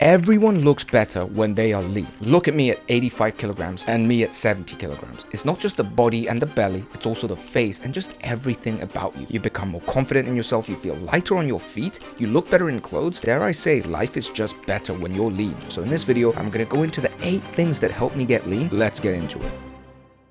Everyone looks better when they are lean. Look at me at 85 kilograms and me at 70 kilograms. It's not just the body and the belly, it's also the face and just everything about you. You become more confident in yourself, you feel lighter on your feet, you look better in clothes. Dare I say, life is just better when you're lean. So in this video, I'm gonna go into the 8 things that help me get lean. Let's get into it.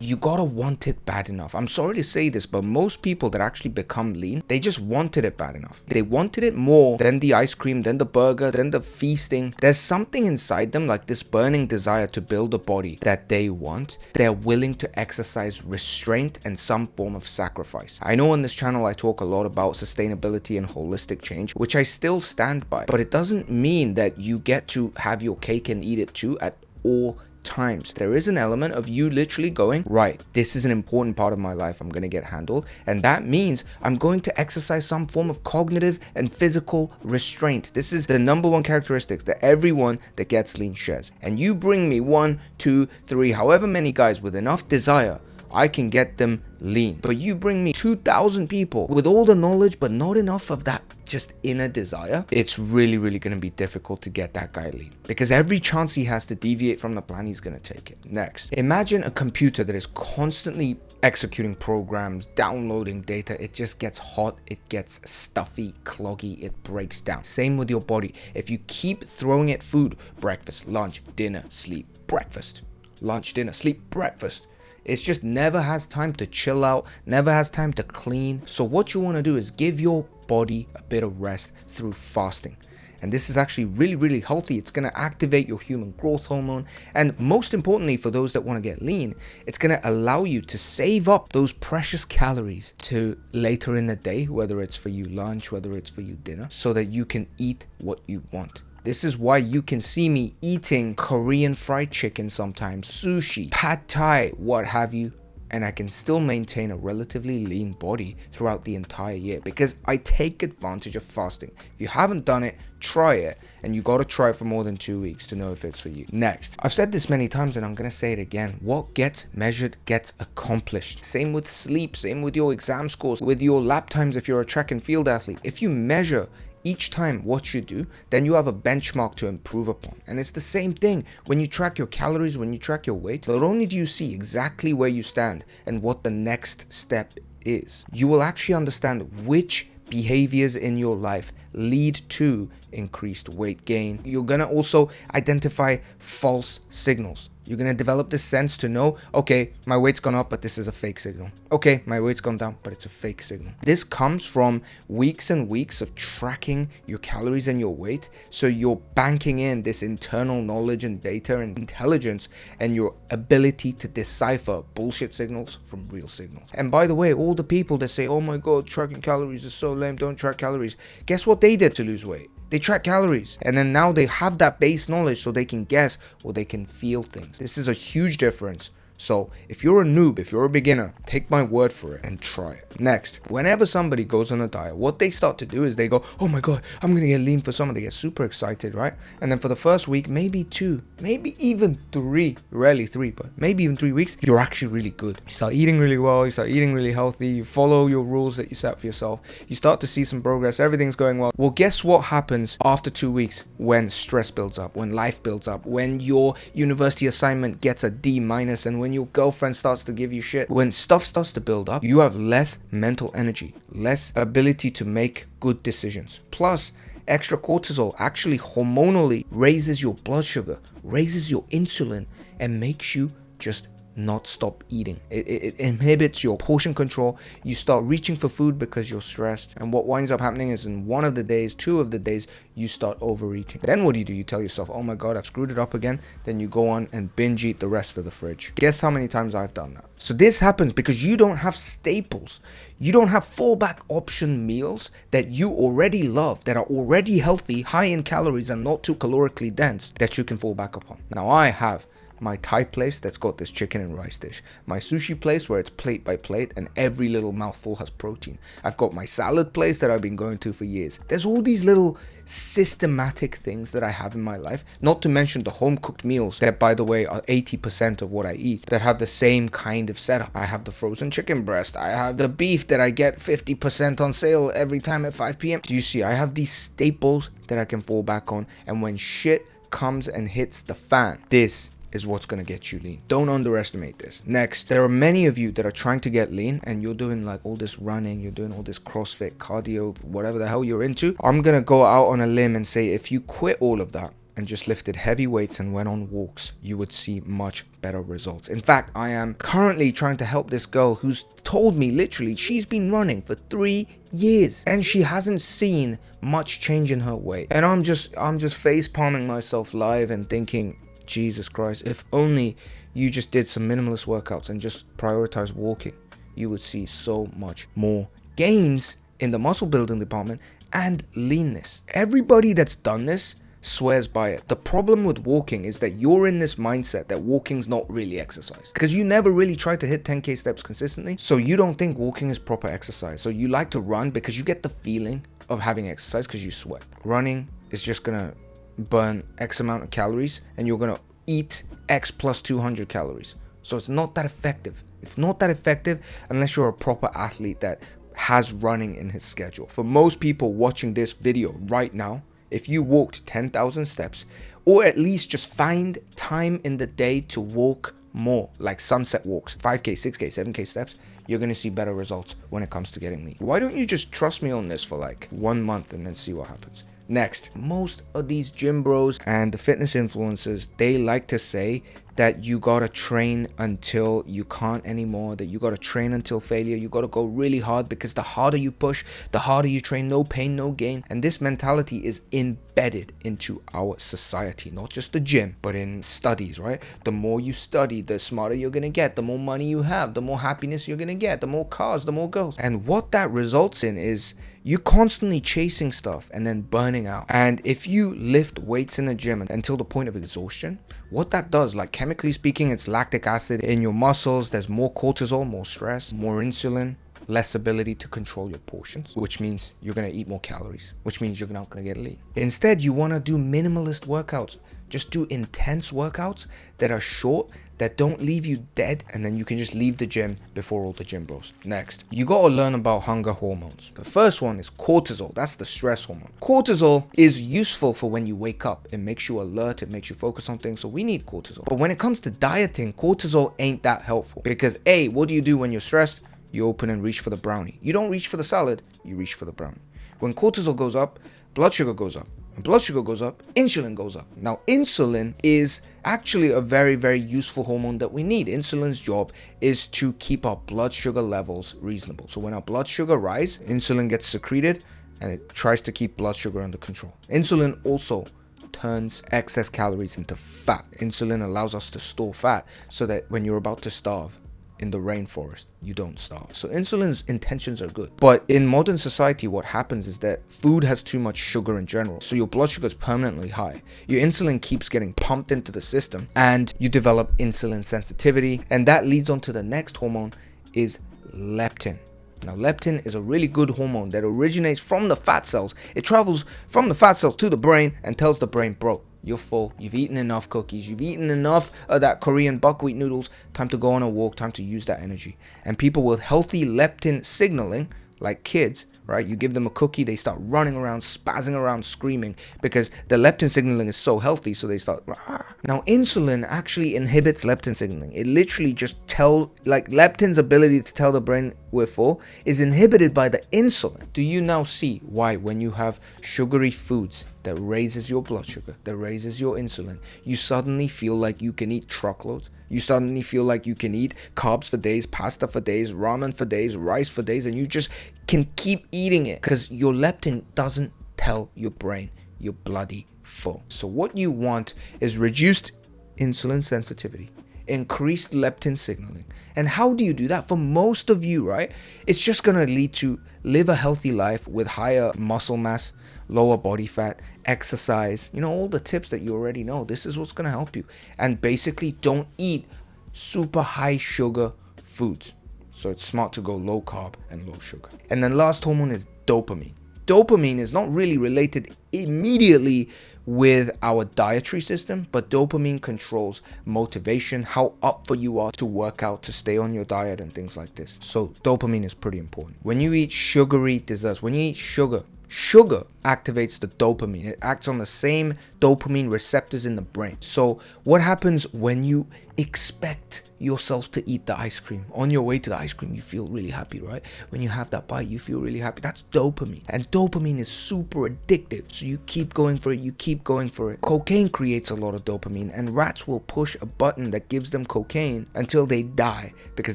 You gotta want it bad enough. I'm sorry to say this, but most people that actually become lean, they just wanted it bad enough. They wanted it more than the ice cream, than the burger, than the feasting. There's something inside them, like this burning desire to build a body that they want. They're willing to exercise restraint and some form of sacrifice. I know on this channel I talk a lot about sustainability and holistic change, which I still stand by, but it doesn't mean that you get to have your cake and eat it too at all times. There is an element of you literally going, right, this is an important part of my life I'm going to get handled, and that means I'm going to exercise some form of cognitive and physical restraint. This is the number one characteristics that everyone that gets lean shares. And you bring me 1, 2, 3, however many guys with enough desire, I can get them lean. But you bring me 2,000 people with all the knowledge but not enough of that just inner desire, it's really going to be difficult to get that guy lean, because every chance he has to deviate from the plan, he's going to take it. Next, imagine a computer that is constantly executing programs, downloading data. It just gets hot, it gets stuffy, cloggy, it breaks down. Same with your body. If you keep throwing it food, breakfast, lunch, dinner, sleep, breakfast, lunch, dinner, sleep, breakfast, it just never has time to chill out, never has time to clean. So what you want to do is give your body a bit of rest through fasting. And this is actually really healthy. It's going to activate your human growth hormone. And most importantly, for those that want to get lean, it's going to allow you to save up those precious calories to later in the day, whether it's for you lunch, whether it's for you dinner, so that you can eat what you want. This is why you can see me eating Korean fried chicken sometimes, sushi, pad thai, what have you, and I can still maintain a relatively lean body throughout the entire year because I take advantage of fasting. If you haven't done it, try it, and you gotta try it for more than 2 weeks to know if it's for you. Next, I've said this many times and I'm gonna say it again. What gets measured gets accomplished. Same with sleep, same with your exam scores, with your lap times if you're a track and field athlete. If you measure each time what you do, then you have a benchmark to improve upon. And it's the same thing when you track your calories, when you track your weight. Not only do you see exactly where you stand and what the next step is, you will actually understand which behaviors in your life lead to increased weight gain. You're gonna also identify false signals. You're gonna develop this sense to know, okay, my weight's gone up, but this is a fake signal. Okay, my weight's gone down, but it's a fake signal. This comes from weeks and weeks of tracking your calories and your weight. So you're banking in this internal knowledge and data and intelligence and your ability to decipher bullshit signals from real signals. And by the way, all the people that say, oh my God, tracking calories is so lame, don't track calories. Guess what they did to lose weight? They track calories, and then now they have that base knowledge so they can guess or they can feel things. This is a huge difference. So if you're a noob, if you're a beginner, take my word for it and try it. Next, whenever somebody goes on a diet, what they start to do is they go, oh my God, I'm going to get lean for summer. They get super excited, right? And then for the first week, maybe 2, maybe even 3, rarely 3, but maybe even 3 weeks, you're actually really good. You start eating really well, you start eating really healthy, you follow your rules that you set for yourself, you start to see some progress, everything's going well. Well, guess what happens after 2 weeks when stress builds up, when life builds up, when your university assignment gets a D- and when your girlfriend starts to give you shit, when stuff starts to build up, you have less mental energy, less ability to make good decisions. Plus, extra cortisol actually hormonally raises your blood sugar, raises your insulin, and makes you just not stop eating. It inhibits your portion control. You start reaching for food because you're stressed, and what winds up happening is in 1 of the days, 2 of the days, you start overeating. Then what do? You tell yourself, oh my God, I've screwed it up again. Then you go on and binge eat the rest of the fridge. Guess how many times I've done that? So this happens because you don't have staples. You don't have fallback option meals that you already love, that are already healthy, high in calories, and not too calorically dense, that you can fall back upon. Now I have my Thai place that's got this chicken and rice dish, my sushi place where it's plate by plate and every little mouthful has protein. I've got my salad place that I've been going to for years. There's all these little systematic things that I have in my life, not to mention the home cooked meals that, by the way, are 80% of what I eat, that have the same kind of setup. I have the frozen chicken breast, I have the beef that I get 50% on sale every time at 5 p.m. Do you see? I have these staples that I can fall back on, and when shit comes and hits the fan, this is what's going to get you lean. Don't underestimate this. Next, there are many of you that are trying to get lean and you're doing like all this running, you're doing all this CrossFit, cardio, whatever the hell you're into. I'm going to go out on a limb and say if you quit all of that and just lifted heavy weights and went on walks, you would see much better results. In fact, I am currently trying to help this girl who's told me literally she's been running for 3 years and she hasn't seen much change in her weight. And I'm just face palming myself live and thinking, Jesus Christ, if only you just did some minimalist workouts and just prioritize walking, you would see so much more gains in the muscle building department and leanness. Everybody that's done this swears by it. The problem with walking is that you're in this mindset that walking's not really exercise because you never really tried to hit 10k steps consistently, so you don't think walking is proper exercise. So you like to run because you get the feeling of having exercise because you sweat. Running is just gonna burn X amount of calories and you're gonna eat X plus 200 calories. So it's not that effective. It's not that effective unless you're a proper athlete that has running in his schedule. For most people watching this video right now, if you walked 10,000 steps, or at least just find time in the day to walk more, like sunset walks, 5k, 6k, 7k steps, you're gonna see better results when it comes to getting lean. Why don't you just trust me on this for like 1 month and then see what happens? Next, most of these gym bros and the fitness influencers, they like to say that you gotta train until you can't anymore, that you gotta train until failure, you gotta go really hard because the harder you push, the harder you train, no pain, no gain. And this mentality is embedded into our society, not just the gym, but in studies, right? The more you study, the smarter you're gonna get, the more money you have, the more happiness you're gonna get, the more cars, the more girls. And what that results in is you constantly chasing stuff and then burning out. And if you lift weights in the gym until the point of exhaustion, what that does, like chemically speaking, it's lactic acid in your muscles, there's more cortisol, more stress, more insulin, less ability to control your portions, which means you're going to eat more calories, which means you're not going to get lean. Instead, you want to do minimalist workouts. Just do intense workouts that are short, that don't leave you dead, and then you can just leave the gym before all the gym bros. Next, you got to learn about hunger hormones. The first one is cortisol. That's the stress hormone. Cortisol is useful for when you wake up. It makes you alert, it makes you focus on things, so we need cortisol. But when it comes to dieting, cortisol ain't that helpful because A, what do you do when you're stressed? You open and reach for the brownie. You don't reach for the salad, you reach for the brownie. When cortisol goes up, blood sugar goes up. When blood sugar goes up, insulin goes up. Now, insulin is actually a very, very useful hormone that we need. Insulin's job is to keep our blood sugar levels reasonable. So when our blood sugar rise, insulin gets secreted and it tries to keep blood sugar under control. Insulin also turns excess calories into fat. Insulin allows us to store fat so that when you're about to starve in the rainforest, you don't starve. So insulin's intentions are good. But in modern society, what happens is that food has too much sugar in general. So your blood sugar is permanently high. Your insulin keeps getting pumped into the system and you develop insulin sensitivity. And that leads on to the next hormone is leptin. Now, leptin is a really good hormone that originates from the fat cells. It travels from the fat cells to the brain and tells the brain, bro, you're full, you've eaten enough cookies, you've eaten enough of that Korean buckwheat noodles, time to go on a walk, time to use that energy. And people with healthy leptin signaling, like kids, right? You give them a cookie, they start running around, spazzing around, screaming because the leptin signaling is so healthy, so they start. Rah. Now, insulin actually inhibits leptin signaling. It literally just leptin's ability to tell the brain we're full is inhibited by the insulin. Do you now see why when you have sugary foods that raises your blood sugar, that raises your insulin, you suddenly feel like you can eat truckloads? You suddenly feel like you can eat carbs for days, pasta for days, ramen for days, rice for days, and you just can keep eating it because your leptin doesn't tell your brain you're bloody full. So what you want is reduced insulin sensitivity, increased leptin signaling. And how do you do that? For most of you, right? It's just going to lead to live a healthy life with higher muscle mass, lower body fat, exercise, all the tips that you already know. This is what's going to help you. And basically don't eat super high sugar foods. So it's smart to go low carb and low sugar. And then last hormone is dopamine. Dopamine is not really related immediately with our dietary system, but dopamine controls motivation, how up for you are to work out, to stay on your diet and things like this. So dopamine is pretty important. When you eat sugary desserts, when you eat sugar, Sugar activates the dopamine. It acts on the same dopamine receptors in the brain. So what happens when you expect yourself to eat the ice cream? On your way to the ice cream, you feel really happy, right? When you have that bite, you feel really happy. That's dopamine. And dopamine is super addictive. So you keep going for it, you keep going for it. Cocaine creates a lot of dopamine, and rats will push a button that gives them cocaine until they die, because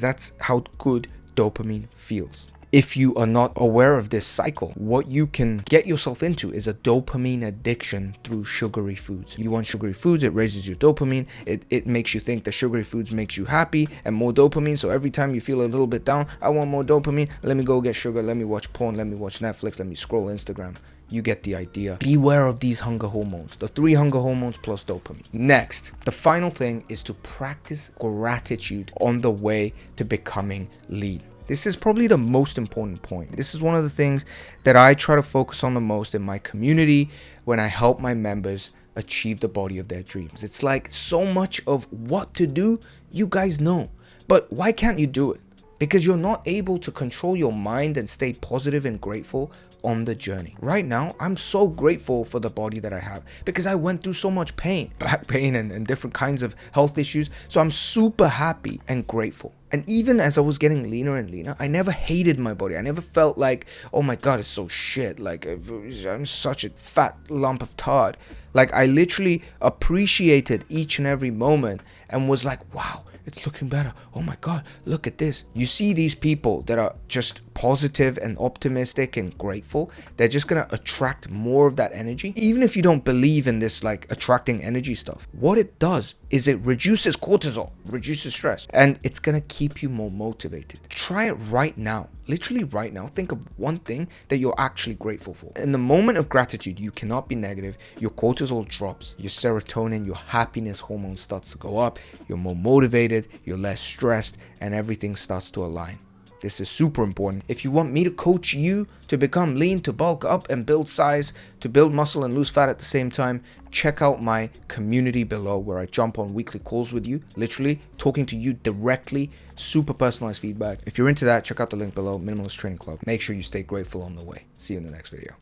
that's how good dopamine feels. If you are not aware of this cycle, what you can get yourself into is a dopamine addiction through sugary foods. You want sugary foods, it raises your dopamine. It makes you think that sugary foods makes you happy and more dopamine. So every time you feel a little bit down, I want more dopamine. Let me go get sugar. Let me watch porn. Let me watch Netflix. Let me scroll Instagram. You get the idea. Beware of these hunger hormones, the 3 hunger hormones plus dopamine. Next, the final thing is to practice gratitude on the way to becoming lean. This is probably the most important point. This is one of the things that I try to focus on the most in my community when I help my members achieve the body of their dreams. It's like so much of what to do, you guys know. But why can't you do it? Because you're not able to control your mind and stay positive and grateful on the journey. Right now, I'm so grateful for the body that I have because I went through so much pain, back pain and different kinds of health issues. So I'm super happy and grateful. And even as I was getting leaner and leaner, I never hated my body. I never felt like, oh my God, it's so shit. Like I'm such a fat lump of tar. Like I literally appreciated each and every moment and was like, wow, it's looking better. Oh my God, look at this. You see these people that are just positive and optimistic and grateful. They're just going to attract more of that energy. Even if you don't believe in this like attracting energy stuff, what it does is it reduces cortisol, reduces stress, and it's going to keep you more motivated. Try it right now. Literally right now, think of one thing that you're actually grateful for. In the moment of gratitude, you cannot be negative. Your cortisol drops, your serotonin, your happiness hormone starts to go up. You're more motivated, you're less stressed, and everything starts to align. This is super important. If you want me to coach you to become lean, to bulk up and build size, to build muscle and lose fat at the same time, check out my community below where I jump on weekly calls with you, literally talking to you directly, super personalized feedback. If you're into that, check out the link below, Minimalist Training Club. Make sure you stay grateful on the way. See you in the next video.